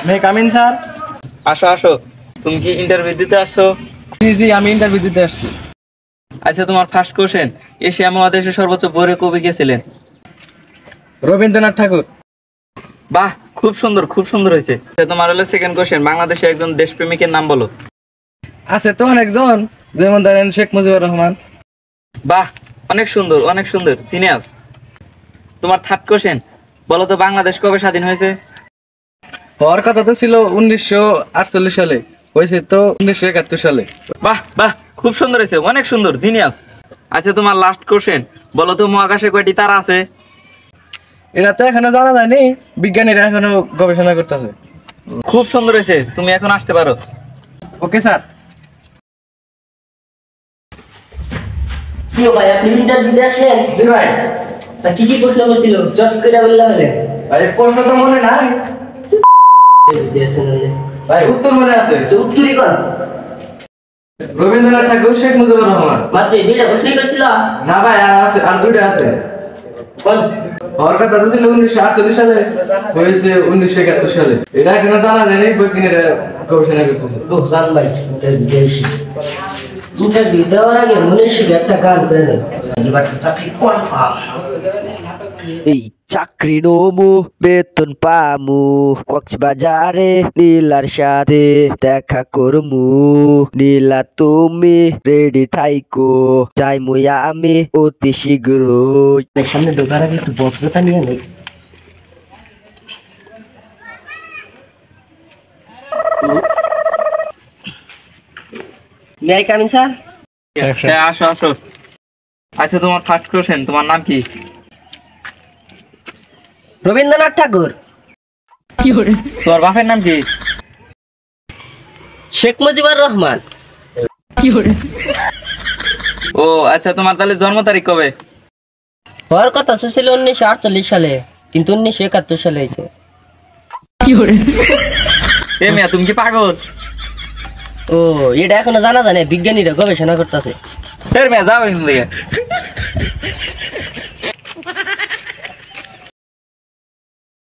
মে come in sir. আসো আসো, তুমি কি ইন্টারভিউ দিতে আসছো? জি জি, আমি ইন্টারভিউ দিতে আসছি। আচ্ছা, তোমার ফার্স্ট কোশ্চেন, এশিয়া মহাদেশের সর্বোচ্চ বড় কবি কে ছিলেন? রবীন্দ্রনাথ ঠাকুর। বাহ, খুব সুন্দর, খুব সুন্দর হয়েছে। আচ্ছা, তোমার হলো সেকেন্ড কোশ্চেন, বাংলাদেশে একজন দেশপ্রেমিকের নাম বলো। আছে তো অনেকজন, যেমন ধরেন শেখ মুজিবুর রহমান। বাহ, অনেক সুন্দর, অনেক সুন্দর, জিনিয়াস। তোমার থার্ড কোশ্চেন, বলো তো বাংলাদেশ কবে স্বাধীন হয়েছে? হওয়ার কথা তো ছিল 1948 সালে, হয়েছে তো 1971 সালে। বাহ বাহ, খুব সুন্দর হয়েছে, অনেক সুন্দর, জিনিয়াস। আচ্ছা, তোমার লাস্ট কোশ্চেন, বলো তো মহাকাশে কয়টি তারা আছে? এটা তো এখনো জানা যায়নি, বিজ্ঞানীরা এখনো গবেষণা করতেছে। খুব সুন্দর হয়েছে, তুমি এখন আসতে পারো। Okay sir. কি ভাই, আপনি ইন্টারভিউ দিতে আসলেন? জি ভাই। তা কি কি প্রশ্ন করছিল, চট করে বললাম। ভাই প্রশ্ন তো মনে নাই ভাই, উত্তর মনে আছে। উত্তরই কোন? রবীন্দ্রনাথ ঠাকুর, শেখ মুজিবুর রহমান। মাত্র এই দুইটা প্রশ্নই করছিল? না ভাই, আর আছে, আর দুইটা আছে। কোন? হওয়ার কথা তো ছিল 1948 সালে, হয়েছে 1971 সালে। এটা এখনো জানা যায়নি, বৈজ্ঞানিকরা গবেষণা করতেছে। ও জান ভাই, ইন্টারভিউ দেওয়ার আগে মনের সুখে একটা গান করে নেই, এবার তো চাকরি কনফার্ম। এই চাকরি নমু বেতন পামু, কক্সবাজারে নীলার সাথে দেখা করমু। নীলা তুমি রেডি থাইকো, যাইমু আমি অতি শীঘ্রই। সামনে ঢোকার আগে একটু ভদ্রতা নিয়ে নেই। May I coming sir? হ্যাঁ, আসো আসো। আচ্ছা, তোমার ফার্স্ট কোশ্চেন, তোমার নাম কি? রবীন্দ্রনাথ ঠাকুর। তোমার বাপের নাম কি? শেখ মুজিবুর রহমান। ও আচ্ছা, তোমার তাহলে জন্ম তারিখ কবে? হওয়ার কথা ছিল 1948 সালে, কিন্তু 1971 সালে হয়েছে। এ মিয়া, তুমি কি পাগল? ও, এটা এখনো জানা জানে, বিজ্ঞানীরা গবেষণা করতেছে। মিয়া, যাও এখান থেকে।